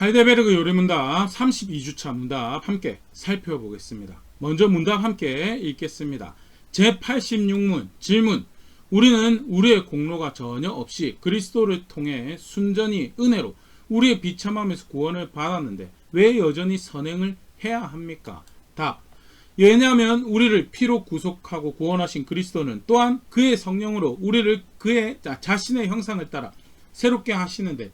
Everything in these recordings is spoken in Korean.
하이델베르그 요리문답 32주차 문답 함께 살펴보겠습니다. 먼저 문답 함께 읽겠습니다. 제86문 질문. 우리는 우리의 공로가 전혀 없이 그리스도를 통해 순전히 은혜로 우리의 비참함에서 구원을 받았는데 왜 여전히 선행을 해야 합니까? 답. 왜냐하면 우리를 피로 구속하고 구원하신 그리스도는 또한 그의 성령으로 우리를 그의 자신의 형상을 따라 새롭게 하시는데,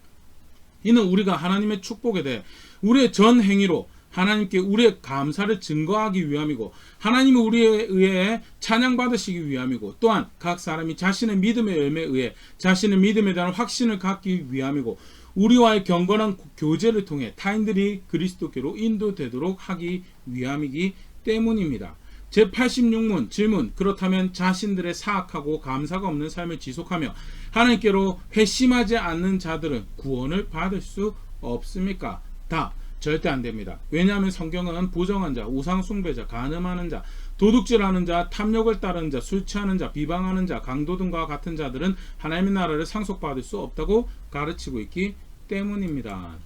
이는 우리가 하나님의 축복에 대해 우리의 전 행위로 하나님께 우리의 감사를 증거하기 위함이고, 하나님이 우리에 의해 찬양받으시기 위함이고, 또한 각 사람이 자신의 믿음의 열매에 의해 자신의 믿음에 대한 확신을 갖기 위함이고, 우리와의 경건한 교제를 통해 타인들이 그리스도께로 인도되도록 하기 위함이기 때문입니다. 제86문 질문. 그렇다면 자신들의 사악하고 감사가 없는 삶을 지속하며 하나님께로 회심하지 않는 자들은 구원을 받을 수 없습니까? 답. 절대 안 됩니다. 왜냐하면 성경은 부정한 자, 우상 숭배자, 간음하는 자, 도둑질하는 자, 탐욕을 따르는 자, 술 취하는 자, 비방하는 자, 강도 등과 같은 자들은 하나님의 나라를 상속받을 수 없다고 가르치고 있기 때문입니다.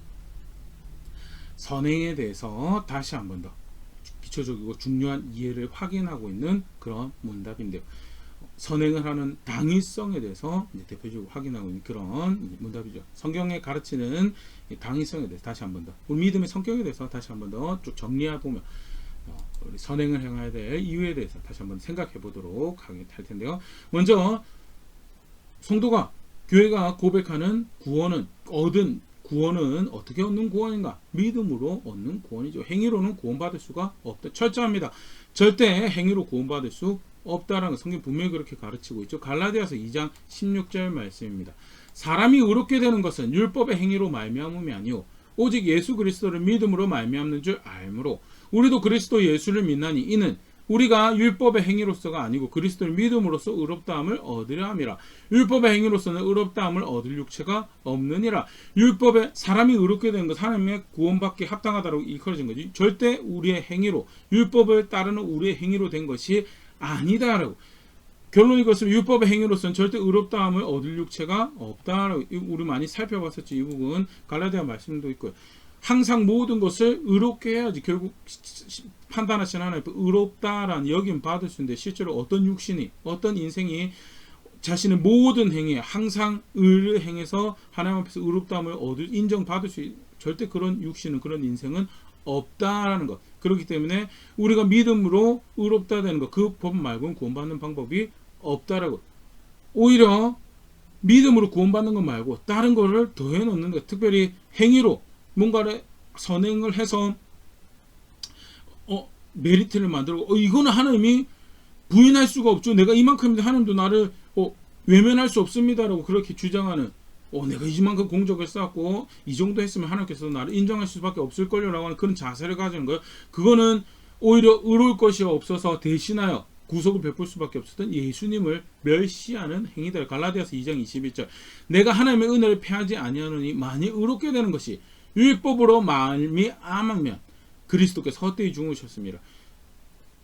선행에 대해서 다시 한 번 더 기초적이고 중요한 이해를 확인하고 있는 그런 문답인데요. 선행을 하는 당위성에 대해서 대표적으로 확인하고 있는 그런 문답이죠. 성경에 가르치는 당위성에 대해서 다시 한 번 더, 우리 믿음의 성격에 대해서 다시 한 번 더 쭉 정리해보면 우리 선행을 행해야 될 이유에 대해서 다시 한번 생각해 보도록 할 텐데요. 먼저 성도가, 교회가 고백하는 구원은 어떻게 얻는 구원인가? 믿음으로 얻는 구원이죠. 행위로는 구원받을 수가 없다. 철저합니다. 절대 행위로 구원받을 수 없다라는 성경 분명히 그렇게 가르치고 있죠. 갈라디아서 2장 16절 말씀입니다. 사람이 의롭게 되는 것은 율법의 행위로 말미암음이 아니요 오직 예수 그리스도를 믿음으로 말미암는 줄 알므로 우리도 그리스도 예수를 믿나니 이는 우리가 율법의 행위로서가 아니고 그리스도를 믿음으로써 의롭다함을 얻으려 함이라. 율법의 행위로서는 의롭다함을 얻을 육체가 없느니라. 율법에 사람이 의롭게 되는 것, 하나님의 구원받기 합당하다고 일컬어진 거지, 절대 우리의 행위로, 율법을 따르는 우리의 행위로 된 것이 아니다라고. 결론이 그렇습니다. 율법의 행위로서는 절대 의롭다함을 얻을 육체가 없다라고. 우리 많이 살펴봤었죠. 이 부분 갈라디아 말씀도 있고요. 항상 모든 것을 의롭게 해야지. 결국 판단하시는 하나님, 의롭다라는 여김 받을 수 있는데 실제로 어떤 육신이, 어떤 인생이 자신의 모든 행위에 항상 의를 행해서 하나님 앞에서 의롭다함을 인정받을 수 있는, 절대 그런 육신은, 그런 인생은 없다라는 것. 그렇기 때문에 우리가 믿음으로 의롭다 되는 것, 그 법 말고는 구원받는 방법이 없다라고. 오히려 믿음으로 구원받는 것 말고 다른 거를 더해 놓는 것, 특별히 행위로 뭔가를 선행을 해서 메리트를 만들고, 이거는 하나님이 부인할 수가 없죠. 내가 이만큼인데 하나님도 나를 외면할 수 없습니다라고 그렇게 주장하는, 내가 이만큼 공적을 쌓았고 이 정도 했으면 하나님께서 나를 인정할 수밖에 없을걸요 라고 하는 그런 자세를 가지는 거예요. 그거는 오히려 의로울 것이 없어서 대신하여 구속을 베풀 수밖에 없었던 예수님을 멸시하는 행위다. 갈라디아서 2장 21절. 내가 하나님의 은혜를 패하지 아니하노니 만일 의롭게 되는 것이 율법으로 말미암으면 그리스도께서 헛되이 죽으셨습니다.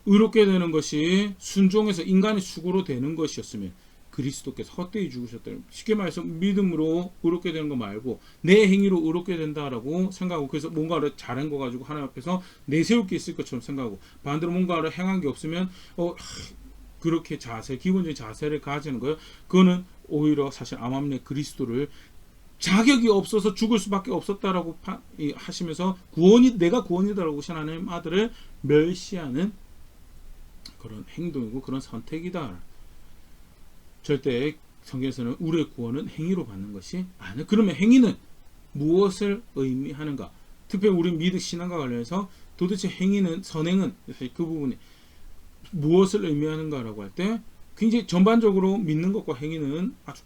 의롭게 되는 것이 순종해서 인간의 수고로 되는 것이었으면 그리스도께서 헛되이 죽으셨다. 쉽게 말해서 믿음으로 의롭게 되는 거 말고 내 행위로 의롭게 된다라고 생각하고, 그래서 뭔가를 잘한 거 가지고 하나님 앞에서 내세울 게 있을 것처럼 생각하고, 반대로 뭔가를 행한 게 없으면 그렇게 기본적인 자세를 가지는 거예요. 그거는 오히려 사실 암암리에 그리스도를 자격이 없어서 죽을 수밖에 없었다라고 하시면서 내가 구원이다라고 하신 하나님 아들을 멸시하는 그런 행동이고 그런 선택이다. 절대 성경에서는 우리의 구원은 행위로 받는 것이 아니에요. 그러면 행위는 무엇을 의미하는가? 특별히 우리 믿음 신앙과 관련해서 도대체 행위는, 선행은 그 부분이 무엇을 의미하는가라고 할 때 굉장히 전반적으로 믿는 것과 행위는 아주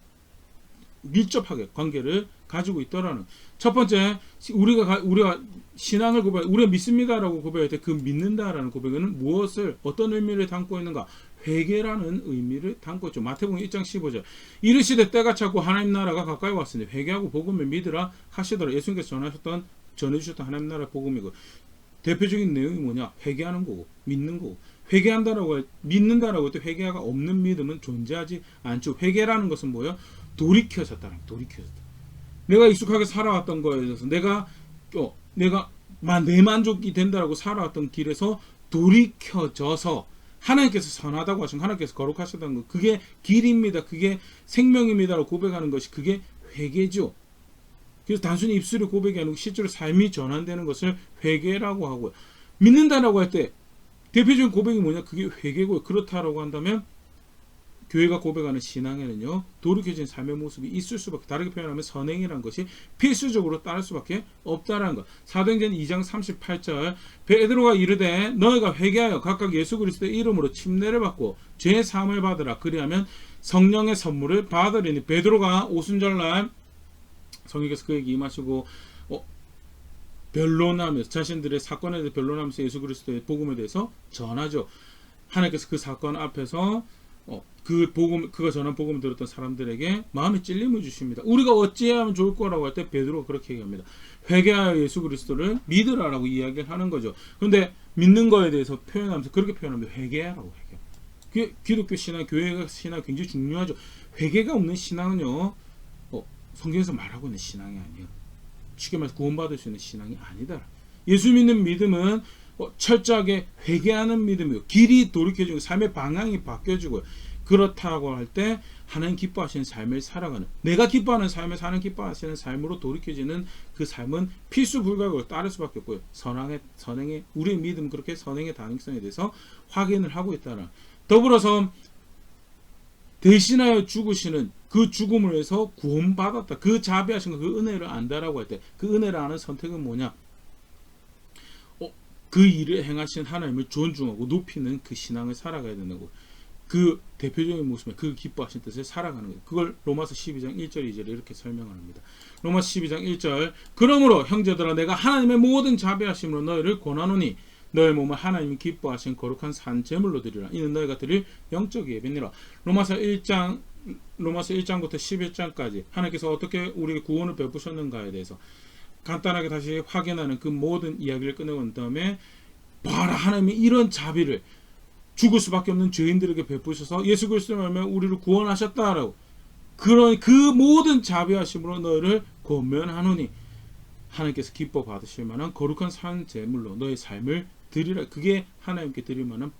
밀접하게 관계를 가지고 있더라는. 첫 번째, 우리가 신앙을 고백, 우리가 믿습니다라고 고백할 때 그 믿는다라는 고백은 무엇을, 어떤 의미를 담고 있는가? 회개라는 의미를 담고 있죠. 마태복음 1장 15절. 이르시되 때가 차고 하나님 나라가 가까이 왔으니 회개하고 복음을 믿으라 하시더라. 예수님께서 전해주셨던 하나님 나라 복음이고, 대표적인 내용이 뭐냐? 회개하는 거고 믿는 거고. 믿는다라고 할 때 회개가 없는 믿음은 존재하지 않죠. 회개라는 것은 뭐예요? 돌이켜졌다는, 돌이켜졌다. 내가 익숙하게 살아왔던 거에 대해서 내가 내가 내 만족이 된다라고 살아왔던 길에서 돌이켜져서 하나님께서 선하다고 하신, 하나님께서 거룩하셨다는 것, 그게 길입니다. 그게 생명입니다라고 고백하는 것이 그게 회개죠. 그래서 단순히 입술의 고백이 아니고 실제로 삶이 전환되는 것을 회개라고 하고요. 믿는다라고 할 때 대표적인 고백이 뭐냐? 그게 회개고요. 그렇다라고 한다면 교회가 고백하는 신앙에는요, 돌이켜진 삶의 모습이 있을 수밖에, 다르게 표현하면 선행이라는 것이 필수적으로 따를 수밖에 없다라는 것. 사도행전 2장 38절, 베드로가 이르되 너희가 회개하여 각각 예수 그리스도의 이름으로 침례를 받고 죄 사함을 받으라. 그리하면 성령의 선물을 받으리니. 베드로가 오순절날 성령께서 그에게 임하시고 변론하면서, 자신들의 사건에 대해 변론하면서 예수 그리스도의 복음에 대해서 전하죠. 하나님께서 그 사건 앞에서 그가 전한 복음을 들었던 사람들에게 마음의 찔림을 주십니다. 우리가 어찌하면 좋을 거라고 할 때 베드로가 그렇게 얘기합니다. 회개하여 예수 그리스도를 믿으라라고 이야기를 하는 거죠. 그런데 믿는 거에 대해서 표현하면서 그렇게 표현합니다. 회개하라고. 회개. 기독교 신앙, 교회 신앙 굉장히 중요하죠. 회개가 없는 신앙은요, 성경에서 말하고 있는 신앙이 아니에요. 쉽게 말해서 구원받을 수 있는 신앙이 아니다. 예수 믿는 믿음은 철저하게 회개하는 믿음이고, 길이 돌이켜지고 삶의 방향이 바뀌어지고요. 그렇다고 할 때 하나님 기뻐하시는 삶을 살아가는, 내가 기뻐하는 삶을 사는 기뻐하시는 삶으로 돌이켜지는 그 삶은 필수 불가역으로 따를 수밖에 없고요. 선행의 우리의 믿음, 그렇게 선행의 다능성에 대해서 확인을 하고 있다는. 더불어서 대신하여 죽으시는 그 죽음을 위해서 구원받았다, 그 자비하신 그 은혜를 안다라고 할 때 그 은혜를 아는 선택은 뭐냐? 그 일을 행하신 하나님을 존중하고 높이는 그 신앙을 살아가야 되는 거고, 그 대표적인 모습에 그 기뻐하신 뜻을 살아가는 거예요. 그걸 로마서 12장 1절 2절에 이렇게 설명합니다. 로마서 12장 1절, 그러므로 형제들아 내가 하나님의 모든 자비하심으로 너희를 권하노니 너희 몸을 하나님이 기뻐하신 거룩한 산 제물로 드리라. 이는 너희가 드릴 영적 예배니라. 로마서 1장부터 11장까지 하나님께서 어떻게 우리에게 구원을 베푸셨는가에 대해서 간단하게 다시 확인하는 그 모든 이야기를 끝내고 다음에, 봐라, 하나님이 이런 자비를 죽을 수밖에 없는 죄인들에게 베푸셔서 예수 그리스도로 말미암아 우리를 구원하셨다라고, 그런 그 모든 자비하심으로 너희를 권면하노니 하나님께서 기뻐 받으실 만한 거룩한 산 제물로 너희 삶을 드리라. 그게 하나님께 드릴 만한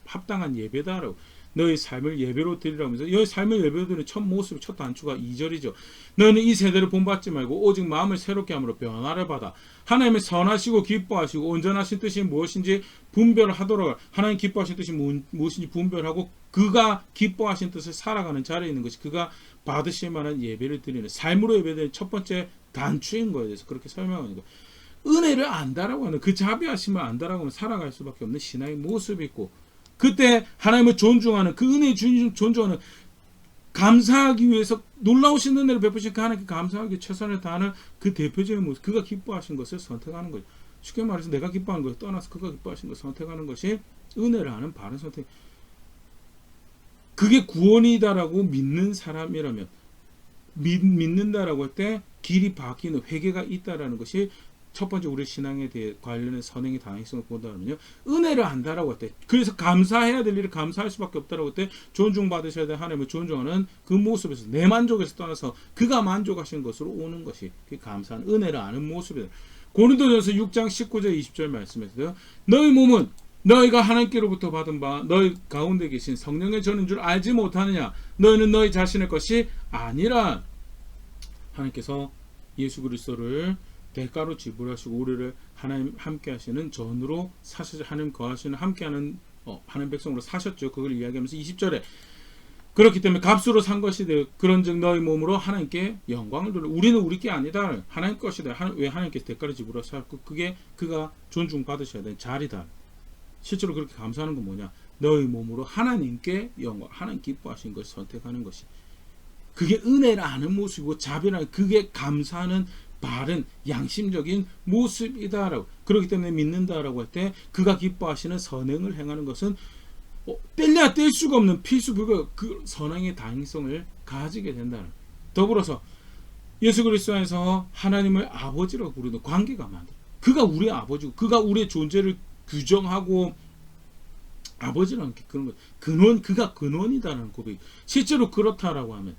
합당한 예배다라고. 너희 삶을 예배로 드리라고 하면서, 너희 삶을 예배로 드리는 첫 모습, 첫 단추가 2절이죠. 너희는 이 세대를 본받지 말고 오직 마음을 새롭게 함으로 변화를 받아 하나님의 선하시고 기뻐하시고 온전하신 뜻이 무엇인지 분별하도록, 하나님 기뻐하신 뜻이 무엇인지 분별하고 그가 기뻐하신 뜻을 살아가는 자리에 있는 것이 그가 받으실 만한 예배를 드리는 삶으로 예배드리는 첫 번째 단추인 거에 대해서 그렇게 설명하는 거예요. 은혜를 안다라고 하는, 그 자비하심을 안다라고 하면 살아갈 수밖에 없는 신앙의 모습이 있고, 그때 하나님을 존중하는, 그 은혜의 주님 존중하는, 감사하기 위해서 놀라우신 은혜를 베푸신 그 하나님께 감사하기 최선을 다하는 그 대표적인 모습, 그가 기뻐하신 것을 선택하는 거죠. 쉽게 말해서 내가 기뻐하는 것을 떠나서 그가 기뻐하신 것을 선택하는 것이 은혜를 하는 바른 선택. 그게 구원이다라고 믿는 사람이라면, 믿는다라고 할 때 길이 바뀌는 회개가 있다라는 것이 첫 번째 우리 신앙에 대해 관련된 선행의 다양성을 본다면요, 은혜를 안다라고 할 때, 그래서 감사해야 될 일을 감사할 수밖에 없다라고 할 때, 존중받으셔야 될 하나님을 존중하는 그 모습에서, 내 만족에서 떠나서 그가 만족하신 것으로 오는 것이 그 감사한 은혜를 아는 모습이다. 고린도전서 6장 19절 20절 말씀에서요, 너희 몸은 너희가 하나님께로부터 받은 바 너희 가운데 계신 성령의 전인 줄 알지 못하느냐? 너희는 너희 자신의 것이 아니라. 하나님께서 예수 그리스도를 대가로 지불하시고 우리를 하나님 함께 하시는 전으로 사셔서 하나님 거하시는 함께하는 하나님 백성으로 사셨죠. 그걸 이야기하면서 20절에, 그렇기 때문에 값으로 산 것이 되어 그런즉 너희 몸으로 하나님께 영광을 돌려. 우리는 우리 게 아니다, 하나님 것이다. 왜 하나님께서 대가를 지불하셨고 그게 그가 존중받으셔야 되는 자리다. 실제로 그렇게 감사하는 건 뭐냐? 너희 몸으로 하나님께 영광, 하나님 기뻐하신 것을 선택하는 것이, 그게 은혜를 아는 모습이고 자비라는, 그게 감사하는 바른 양심적인 모습이다라고. 그렇기 때문에 믿는다라고 할 때 그가 기뻐하시는 선행을 행하는 것은 뗄래야 뗄 수가 없는 필수 불가 그 선행의 다행성을 가지게 된다는. 더불어서 예수 그리스도 안에서 하나님을 아버지라고 부르는 관계가 만들어. 그가 우리의 아버지고 그가 우리의 존재를 규정하고 아버지라는 게 그런 것, 그가 근원이다라는 고백이 실제로 그렇다라고 하면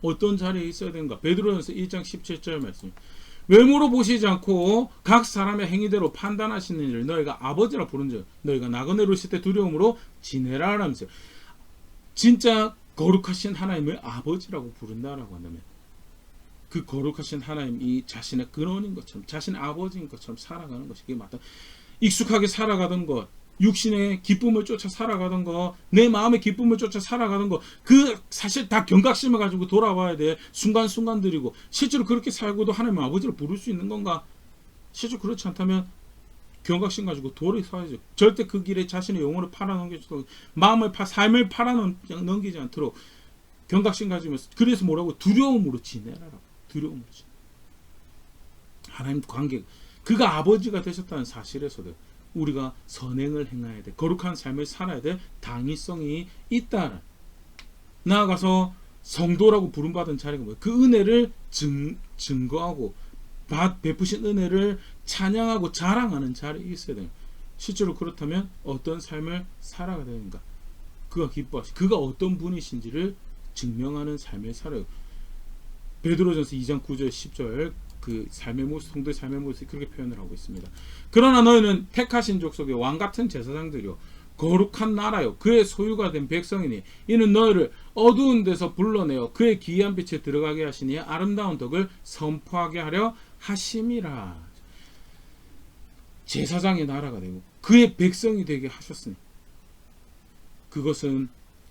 어떤 자리에 있어야 되는가? 베드로전서 1장 17절 말씀. 외모로 보시지 않고 각 사람의 행위대로 판단하시는 이를 너희가 아버지라 부른즉 너희가 나그네로 있을 때 두려움으로 지내라 라면서 진짜 거룩하신 하나님을 아버지라고 부른다라고 한다면 그 거룩하신 하나님이 자신의 근원인 것처럼 자신의 아버지인 것처럼 살아가는 것이 그게 맞다. 익숙하게 살아가던 것, 육신의 기쁨을 쫓아 살아가던 것, 내 마음의 기쁨을 쫓아 살아가던 것, 그 사실 다 경각심을 가지고 돌아봐야 돼. 순간순간들이고 실제로 그렇게 살고도 하나님 아버지를 부를 수 있는 건가? 실제로 그렇지 않다면 경각심 가지고 돌이서야죠. 절대 그 길에 자신의 영혼을 팔아넘기지 마음을 삶을 팔아넘기지 않도록 경각심 가지면서 그래서 뭐라고 두려움으로 지내라라고. 두려움으로 지내. 하나님 관계 그가 아버지가 되셨다는 사실에서도 우리가 선행을 행해야 돼. 거룩한 삶을 살아야 돼. 당위성이 있다. 나아가서 성도라고 부름받은 자리가 뭐예요? 그 은혜를 증거하고 베푸신 은혜를 찬양하고 자랑하는 자리에 있어야 돼요. 실제로 그렇다면 어떤 삶을 살아가야 되는가? 그가 기뻐하시 그가 어떤 분이신지를 증명하는 삶을 살아요. 베드로전서 2장 9절 10절 그 삶의 모습, 성도의 삶의 모습이 그렇게 표현을 하고 있습니다. 그러나 너희는 택하신 족속의 왕같은 제사장들이요 거룩한 나라요 그의 소유가 된 백성이니 이는 너희를 어두운 데서 불러내어 그의 기이한 빛에 들어가게 하시니 아름다운 덕을 선포하게 하려 하심이라. 제사장의 나라가 되고 그의 백성이 되게 하셨으니 그것은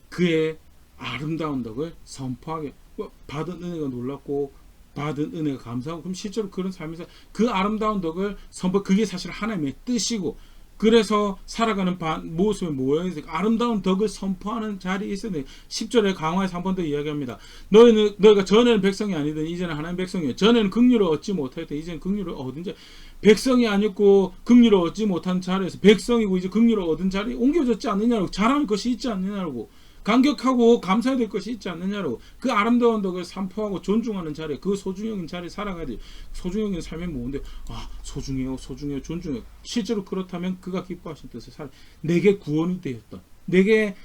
그의 아름다운 덕을 선포하게 받은 은혜가 놀랍고 받은 은혜가 감사하고 그럼 실제로 그런 삶에서 그 아름다운 덕을 선포 그게 사실 하나님의 뜻이고 그래서 살아가는 모습의 모양에서 아름다운 덕을 선포하는 자리에 있어야 돼. 10절에 강화에서 한 번 더 이야기합니다. 너희가 전에는 백성이 아니더니 이제는 하나님 백성이에요. 전에는 긍휼을 얻지 못하였다. 이제는 긍휼을 얻은 자 백성이 아니었고 긍휼을 얻지 못한 자리에서 백성이고 이제 긍휼을 얻은 자리에 옮겨졌지 않느냐고 자랑할 것이 있지 않느냐고 감격하고 감사해야 될 것이 있지 않느냐고 그 아름다운 덕을 선포하고 존중하는 자리에 그 소중형인 자리에 살아가야 돼요. 소중형인 삶이 뭔데? 소중해요 존중해요. 실제로 그렇다면 그가 기뻐하신 뜻을 살아 내게 구원이 되었던 내게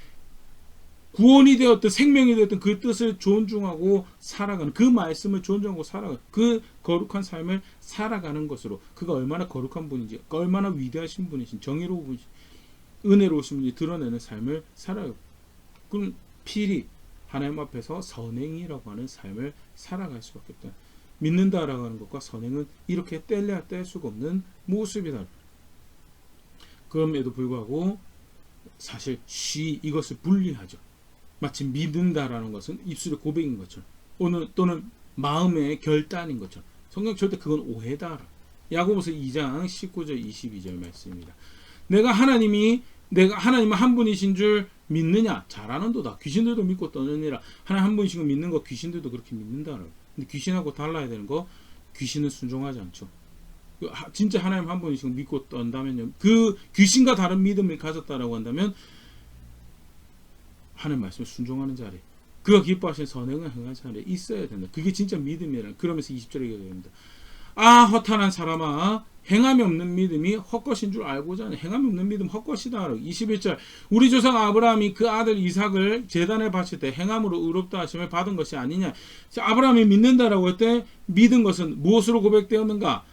구원이 되었던 생명이 되었던 그 뜻을 존중하고 살아가는 그 말씀을 존중하고 살아가는 그 거룩한 삶을 살아가는 것으로 그가 얼마나 거룩한 분인지 얼마나 위대하신 분이신 정의로운 분이신 은혜로우신 분이 드러내는 삶을 살아요. 그럼 필히 하나님 앞에서 선행이라고 하는 삶을 살아갈 수밖에 없다. 믿는다라고 하는 것과 선행은 이렇게 뗄래야 뗄 수가 없는 모습이다. 그럼에도 불구하고 사실 이것을 분리하죠. 마치 믿는다라는 것은 입술의 고백인 것처럼 또는 마음의 결단인 것처럼 성경 절대 그건 오해다. 야고보서 2장 19절 22절 말씀입니다. 내가 하나님은 한 분이신 줄 믿느냐? 잘하는도다. 귀신들도 믿고 떠느니라. 하나님 한 분이신 걸 믿는 거 귀신들도 그렇게 믿는다. 근데 귀신하고 달라야 되는 거 귀신은 순종하지 않죠. 진짜 하나님 한 분이신 걸 믿고 떤다면요. 그 귀신과 다른 믿음을 가졌다라고 한다면 하나님 말씀에 순종하는 자리 그가 기뻐하신 선행을 행하는 자리에 있어야 된다. 그게 진짜 믿음이라. 그러면서 20절에 얘기합니다. 허탄한 사람아 행함이 없는 믿음이 헛것인 줄 알고자 하는 행함이 없는 믿음 헛것이다. 21절 우리 조상 아브라함이 그 아들 이삭을 제단에 바칠 때 행함으로 의롭다 하심을 받은 것이 아니냐. 아브라함이 믿는다라고 할 때 믿은 것은 무엇으로 고백되었는가?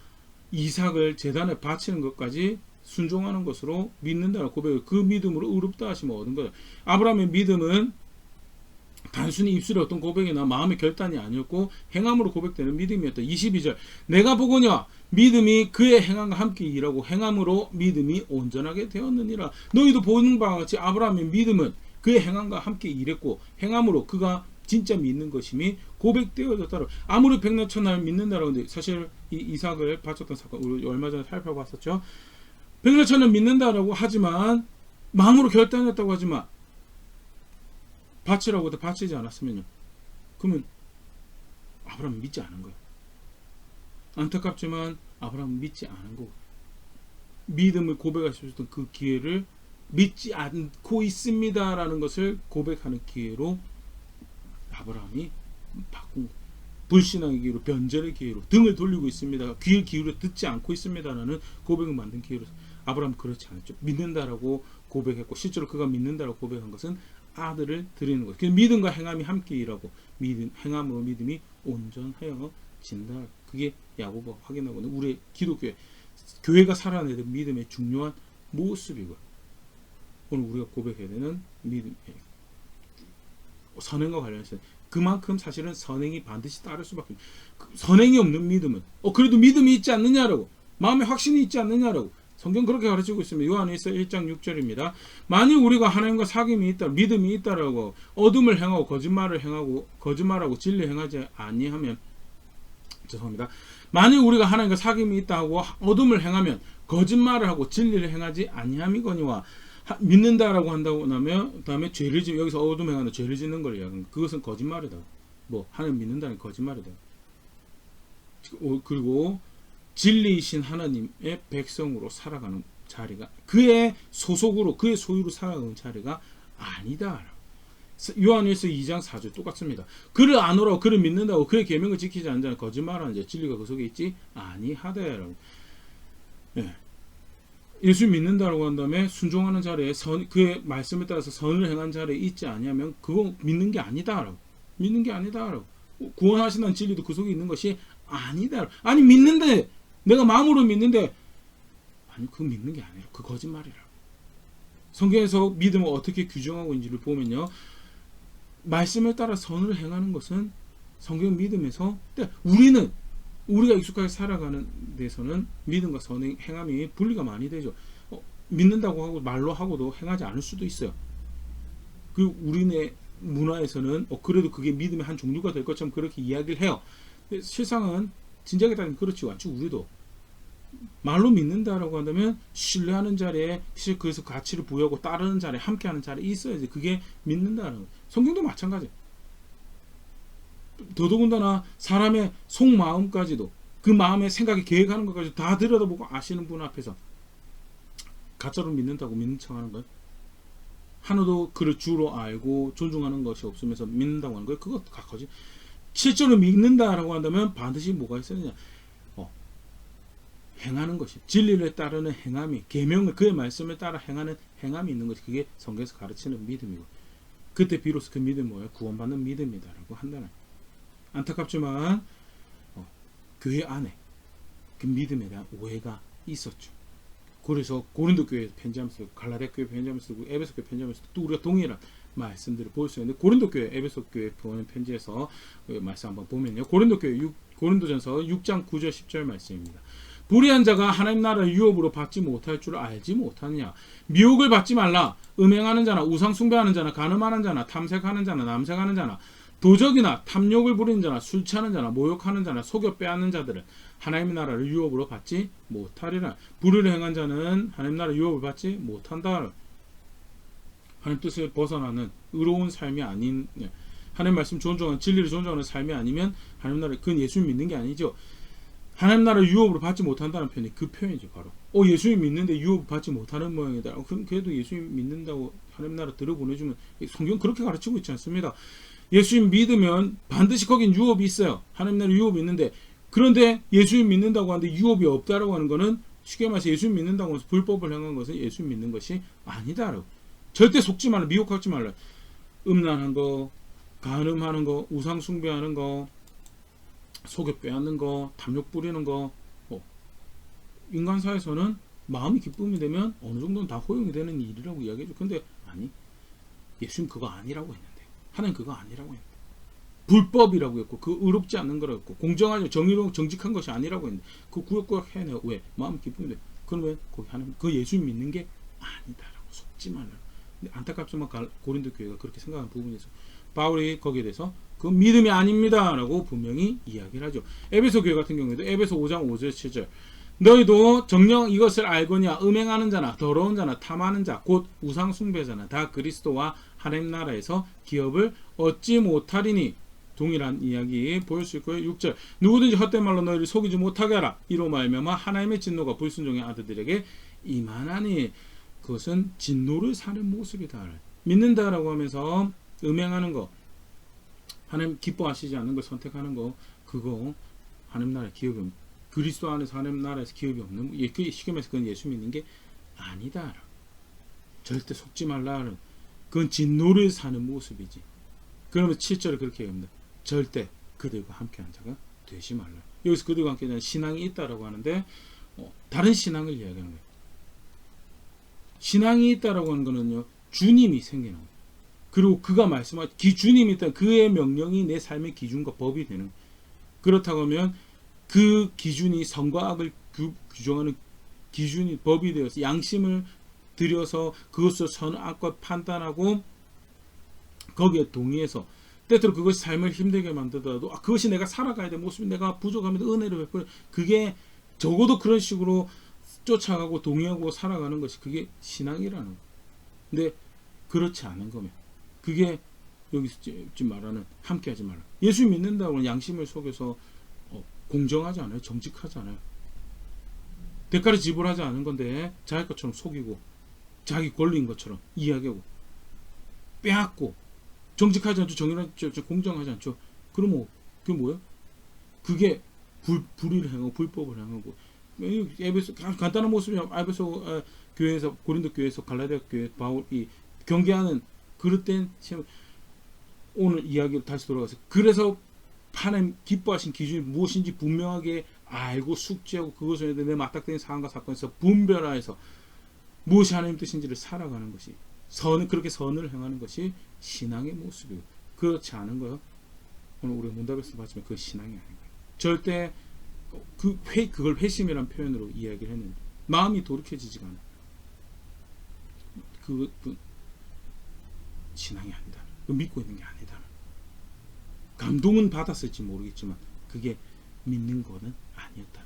이삭을 제단에 바치는 것까지 순종하는 것으로 믿는다라고 고백을 그 믿음으로 의롭다 하심을 얻은 거예요. 아브라함의 믿음은 단순히 입술의 어떤 고백이나 마음의 결단이 아니었고 행함으로 고백되는 믿음이었다. 22절 내가 보거냐 믿음이 그의 행함과 함께 일하고 행함으로 믿음이 온전하게 되었느니라. 너희도 보는 바와 같이 아브라함의 믿음은 그의 행함과 함께 일했고 행함으로 그가 진짜 믿는 것임이 고백되어졌다. 아무리 백날천날 믿는다라고 하는데 사실 이 이삭을 바쳤던 사건 우리 얼마 전에 살펴봤었죠. 백날천날 믿는다라고 하지만 마음으로 결단했다고 하지만 바치라고 해도 바치지 않았으면요. 그러면 아브라함은 믿지 않은 거예요. 안타깝지만 아브라함은 믿지 않은 거고 믿음을 고백할 수 있었던 그 기회를 믿지 않고 있습니다라는 것을 고백하는 기회로 아브라함이 바꾼 불신앙의 기회로 변절의 기회로 등을 돌리고 있습니다. 귀를 기울여 듣지 않고 있습니다라는 고백을 만든 기회로 아브라함은 그렇지 않았죠. 믿는다라고 고백했고 실제로 그가 믿는다라고 고백한 것은 아들을 드리는 거예요. 믿음과 행함이 함께 일하고 행함으로 믿음이 온전하여진다. 그게 야고보가 확인하고 있는 우리 기독교의 교회가 살아내는 믿음의 중요한 모습이고, 오늘 우리가 고백해야 되는 믿음의 선행과 관련해서 그만큼 사실은 선행이 반드시 따를 수밖에 없어요. 선행이 없는 믿음은 그래도 믿음이 있지 않느냐라고, 마음에 확신이 있지 않느냐라고 성경 그렇게 가르치고 있습니다. 요한일서 1장 6절입니다. 만일 우리가 하나님과 사귐이 있다, 믿음이 있다라고 어둠을 행하고 거짓말하고 진리 행하지 아니하면, 죄송합니다. 만일 우리가 하나님과 사귐이 있다 하고 어둠을 행하면 거짓말을 하고 진리를 행하지 아니함이거니와, 믿는다라고 한다고 하면 다음에 죄를 짓는, 여기서 어둠 행하는 죄를 짓는 걸 이야기합니다. 그것은 거짓말이다. 하나님 믿는다는 거짓말이다. 그리고 진리이신 하나님의 백성으로 살아가는 자리가, 그의 소속으로 그의 소유로 살아가는 자리가 아니다. 요한일서 2장 4절 똑같습니다. 그를 아노라고, 그를 믿는다고 그의 계명을 지키지 않는 자는 거짓말하는 자, 진리가 그 속에 있지 아니하다라고. 예수 믿는다라고 한 다음에 순종하는 자리에 그의 말씀에 따라서 선을 행한 자리에 있지 아니하면 그거 믿는 게 아니다라고. 믿는 게 아니다라고. 구원하신다는 진리도 그 속에 있는 것이 아니다. 아니 믿는데, 내가 마음으로 믿는데, 아니 그거 믿는 게 아니라 그 거짓말이라고. 성경에서 믿음을 어떻게 규정하고 있는지를 보면요, 말씀에 따라 선을 행하는 것은 성경 믿음에서, 우리가 익숙하게 살아가는 데서는 믿음과 선행, 행함이 분리가 많이 되죠. 믿는다고 하고 말로 하고도 행하지 않을 수도 있어요. 그 우리네 문화에서는 그래도 그게 믿음의 한 종류가 될 것처럼 그렇게 이야기를 해요. 실상은 진작에 따르면 그렇지 않죠. 우리도 말로 믿는다라고 한다면 신뢰하는 자리에, 그래서 가치를 부여하고 따르는 자리에, 함께하는 자리에 있어야지 그게 믿는다는 거예요. 성경도 마찬가지예요. 더더군다나 사람의 속마음까지도, 그 마음의 생각이 계획하는 것까지 다 들여다보고 아시는 분 앞에서 가짜로 믿는다고 믿는 척하는 거예요. 하나도 그를 주로 알고 존중하는 것이 없으면서 믿는다고 하는 거예요. 그거 거짓. 실제로 믿는다라고 한다면 반드시 뭐가 있어야 되냐, 행하는 것이, 진리를 따르는 행함이, 계명을, 그의 말씀에 따라 행하는 행함이 있는 것이, 그게 성경에서 가르치는 믿음이고, 그때 비로소 그 믿음이 뭐예요? 구원받는 믿음이다라고 한다는. 안타깝지만 교회 안에 그 믿음에 대한 오해가 있었죠. 그래서 고린도 교회 편지하면서, 갈라디아 교회 편지하면서, 에베소 교회 편지하면서 또 우리가 동일한 말씀들을 볼 수 있는데, 고린도 교회, 에베소 교회 보낸 편지에서 말씀 한번 보면요, 고린도전서 6장 9절 10절 말씀입니다. 불의한 자가 하나님 나라를 유업으로 받지 못할 줄 알지 못하느냐. 미혹을 받지 말라. 음행하는 자나 우상 숭배하는 자나 간음하는 자나 탐색하는 자나 남색하는 자나 도적이나 탐욕을 부리는 자나 술 취하는 자나 모욕하는 자나 속여 빼앗는 자들은 하나님의 나라를 유업으로 받지 못하리라. 불의를 행한 자는 하나님 나라를 유업을 받지 못한다. 하나님 뜻을 벗어나는 의로운 삶이 아닌, 하나님 말씀 존중하는, 진리를 존중하는 삶이 아니면 하나님 나라, 그건 예수 믿는 게 아니죠. 하나님 나라 유업으로 받지 못한다는 표현이 그 표현이죠. 바로 예수님 믿는데 유업 받지 못하는 모양이다. 그래도 예수님 믿는다고 하나님 나라 들어보내주면, 성경 그렇게 가르치고 있지 않습니다. 예수님 믿으면 반드시 거긴 유업이 있어요. 하나님 나라 유업이 있는데, 그런데 예수님 믿는다고 하는데 유업이 없다라고 하는 거는, 쉽게 말해서 예수님 믿는다고 해서 불법을 행한 것은 예수님 믿는 것이 아니다라고. 절대 속지 말라, 미혹하지 말라. 음란한 거, 간음하는 거, 우상 숭배하는 거, 속여 빼앗는 거, 탐욕 부리는 거, 인간사에서는 마음이 기쁨이 되면 어느 정도는 다 허용이 되는 일이라고 이야기해줘. 근데 아니, 예수님 그거 아니라고 했는데, 하나님 그거 아니라고 했는데, 불법이라고 했고, 그 의롭지 않는 거라고 했고, 공정하지 정의로운 정직한 것이 아니라고 했는데, 그 구역구역 해내요. 왜? 마음 기쁨이 돼. 그러면 거기 하나님, 그 예수님 믿는 게 아니다라고, 속지 말라고. 근데 안타깝지만 고린도 교회가 그렇게 생각하는 부분이 있어. 바울이 거기에 대해서 그 믿음이 아닙니다 라고 분명히 이야기를 하죠. 에베소 교회 같은 경우에도 에베소 5장 5절 7절, 너희도 정녕 이것을 알거니와 음행하는 자나 더러운 자나 탐하는 자 곧 우상 숭배자나 다 그리스도와 하나님 나라에서 기업을 얻지 못하리니, 동일한 이야기 보일 수 있고요. 6절, 누구든지 헛된 말로 너희를 속이지 못하게 하라. 이로 말미암아 하나님의 진노가 불순종의 아들들에게 임하나니. 그것은 진노를 사는 모습이다. 믿는다라고 하면서 음행하는 거, 하나님 기뻐하시지 않는 걸 선택하는 거, 그거 하나님 나라의 기업이 없는, 그리스도 안에서 하나님 나라에서 기업이 없는, 쉽게 말해서 그건 예수 믿는 게 아니다. 절대 속지 말라. 그건 진노를 사는 모습이지. 그러면 7절에 그렇게 얘기합니다. 절대 그들과 함께한 자가 되지 말라. 여기서 그들과 함께 신앙이 있다라고 하는데 다른 신앙을 이야기하는 거예요. 신앙이 있다라고 하는 거는요, 주님이 생기는 거예요. 그리고 그가 말씀한 주님이 있다, 그의 명령이 내 삶의 기준과 법이 되는 거예요. 그렇다고 하면 그 기준이 선과 악을 규정하는 기준이 법이 되어서 양심을 들여서 그것을 선 악과 판단하고 거기에 동의해서 때때로 그것이 삶을 힘들게 만들더라도 그것이 내가 살아가야 될 모습이 내가 부족하면 은혜를 베풀 그게 적어도 그런 식으로 쫓아가고 동의하고 살아가는 것이 그게 신앙이라는 거예요. 근데 그렇지 않은 거면 그게 여기서 지금 말하는 함께하지 말라. 예수 믿는다고 양심을 속여서 공정하지 않아요. 정직하지 않아요. 대가를 지불하지 않은 건데 자기 것처럼 속이고 자기 권리인 것처럼 이야기하고 빼앗고 정직하지 않죠. 정의하지 공정하지 않죠. 그러면 그게 뭐예요? 그게 불의를 행하고 불법을 행하고 에베소 간단한 모습이 에베소 교회에서 고린도 교회에서 갈라디아 교회 바울이 경계하는 그릇된 오늘 이야기로 다시 돌아가서 그래서 하나님 기뻐하신 기준이 무엇인지 분명하게 알고 숙지하고 그것에 대해 내 맞닥뜨린 상황과 사건에서 분별하여서 무엇이 하나님 뜻인지를 살아가는 것이 그렇게 선을 행하는 것이 신앙의 모습이고 그렇지 않은 거요. 오늘 우리가 문답에서 봤지만 그 신앙이 아닌 거예요. 절대 그걸 회심이라는 표현으로 이야기를 했는데 마음이 돌이켜지지가 않아요. 그 신앙이 아니다. 믿고 있는 게 아니다. 감동은 받았을지 모르겠지만 그게 믿는 거는 아니었다.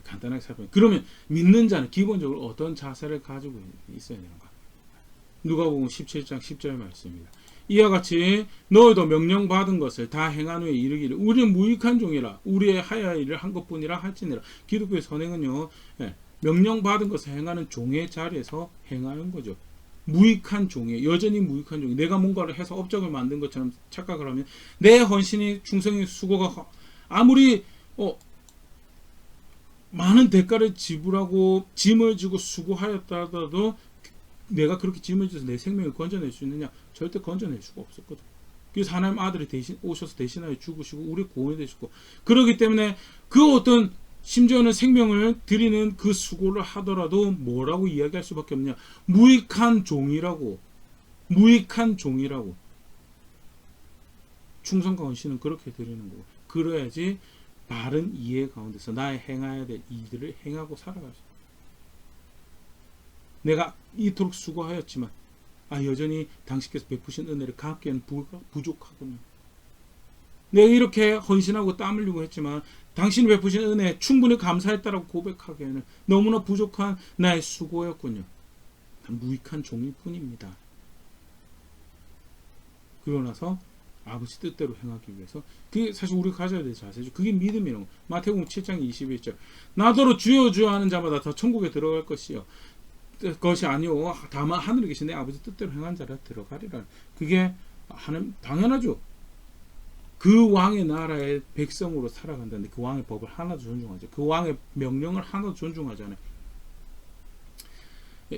간단하게 살펴보면 그러면 믿는 자는 기본적으로 어떤 자세를 가지고 있어야 되는가? 누가복음 17장 10절 말씀입니다. 이와 같이 너희도 명령받은 것을 다 행한 후에 이르기를 우리는 무익한 종이라 우리의 하야할 일을 한 것뿐이라 할지니라. 기독교의 선행은요, 명령받은 것을 행하는 종의 자리에서 행하는 거죠. 무익한 종이에요. 여전히 무익한 종이. 내가 뭔가를 해서 업적을 만든 것처럼 착각을 하면 내 헌신이 충성이 수고가 아무리 많은 대가를 지불하고 짐을 지고 수고하였다도 내가 그렇게 짐을 져서 내 생명을 건져낼 수 있느냐? 절대 건져낼 수가 없었거든. 그래서 하나님 아들이 오셔서 대신하여 죽으시고 우리 구원이 되시고 그렇기 때문에 그 어떤 심지어는 생명을 드리는 그 수고를 하더라도 뭐라고 이야기할 수밖에 없냐? 무익한 종이라고. 무익한 종이라고. 충성과 헌신은 그렇게 드리는 거고. 그래야지 바른 이해 가운데서 나의 행해야 될 일들을 행하고 살아갈 수 있어요. 내가 이토록 수고하였지만 여전히 당신께서 베푸신 은혜를 갚기에는 부족하군요. 내가 이렇게 헌신하고 땀 흘리고 했지만 당신이 베푸신 은혜에 충분히 감사했다라고 고백하기에는 너무나 부족한 나의 수고였군요. 무익한 종일 뿐입니다. 그러고 나서 아버지 뜻대로 행하기 위해서 그게 사실 우리가 가져야 될 자세죠. 그게 믿음이라는 거. 마태복음 7장 21절 나더러 주여 주여 하는 자마다 다 천국에 들어갈 것이요 것이 아니오 다만 하늘에 계신 내 아버지 뜻대로 행한 자라 들어가리라. 그게 당연하죠. 그 왕의 나라의 백성으로 살아간다는데 그 왕의 법을 하나도 존중하죠. 그 왕의 명령을 하나도 존중하지 않아요.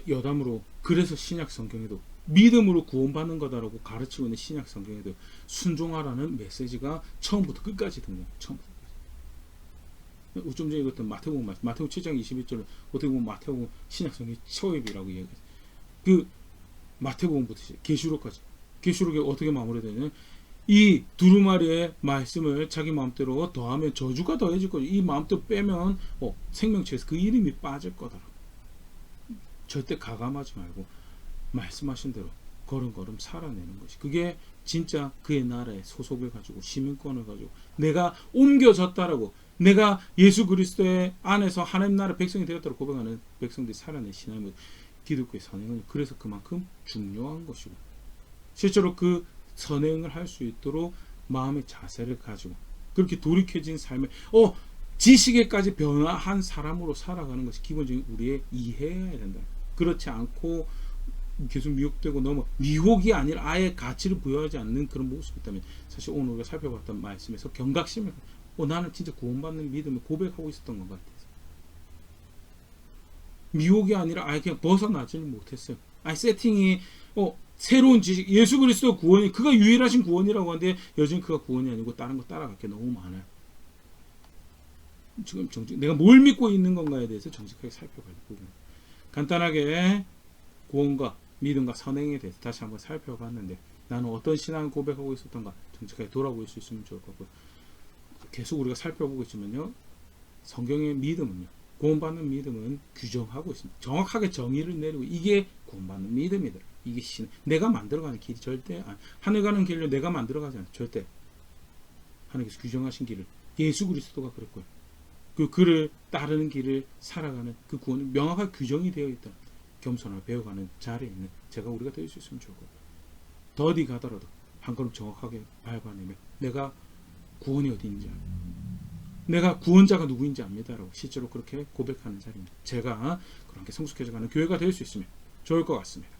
여담으로 그래서 신약 성경에도 믿음으로 구원받는 거다라고 가르치고 있는 신약 성경에도 순종하라는 메시지가 처음부터 끝까지 등장해요. 처음부터 끝까지. 좀 전에 읽었던 마태복음 7장 21절은 어떻게 보면 마태복음 신약 성경 초입이라고 이야기해요. 그 마태복음부터 계시록까지. 계시록이 어떻게 마무리되냐면 이 두루마리의 말씀을 자기 마음대로 더하면 저주가 더해질 거죠. 이 마음대로 빼면 생명체에서 그 이름이 빠질 거다. 절대 가감하지 말고 말씀하신 대로 걸음걸음 살아내는 것이 그게 진짜 그의 나라의 소속을 가지고 시민권을 가지고 내가 옮겨졌다라고 내가 예수 그리스도의 안에서 하나님 나라 백성이 되었다고 고백하는 백성들이 살아낸 신앙은 기독교의 선행은 그래서 그만큼 중요한 것이고 실제로 그 선행을 할 수 있도록 마음의 자세를 가지고 그렇게 돌이켜진 삶을 지식에까지 변화한 사람으로 살아가는 것이 기본적인 우리의 이해해야 된다. 그렇지 않고 계속 미혹되고 너무 미혹이 아니라 아예 가치를 부여하지 않는 그런 모습이 있다면 사실 오늘 우리가 살펴봤던 말씀에서 경각심을 나는 진짜 구원받는 믿음을 고백하고 있었던 것 같아요. 미혹이 아니라 아예 그냥 벗어나지를 못했어요. 세팅이 새로운 지식 예수 그리스도 구원이 그가 유일하신 구원이라고 하는데 여전히 그가 구원이 아니고 다른 거 따라갈 게 너무 많아요. 지금 내가 뭘 믿고 있는 건가에 대해서 정직하게 살펴봐야 될 부분. 간단하게 구원과 믿음과 선행에 대해서 다시 한번 살펴봤는데 나는 어떤 신앙을 고백하고 있었던가 정직하게 돌아볼 수 있으면 좋을 것 같고요. 계속 우리가 살펴보고 있지만요. 성경의 믿음은요. 구원받는 믿음은 규정하고 있습니다. 정확하게 정의를 내리고 이게 구원받는 믿음이다. 이게 내가 만들어가는 길이 절대 하늘 가는 길로 내가 만들어가지 않아요. 절대 하나님께서 규정하신 길을 예수 그리스도가 그랬고요. 그 그를 따르는 길을 살아가는 그 구원은 명확하게 규정이 되어 있다. 겸손하게 배워가는 자리에 있는 우리가 될 수 있으면 좋을 것 같아요. 더디 가더라도 한 걸음 정확하게 밟아내며 내가 구원이 어디 있는지 압니다. 내가 구원자가 누구인지 압니다라고 실제로 그렇게 고백하는 자리입니다. 제가 그렇게 성숙해져가는 교회가 될 수 있으면 좋을 것 같습니다.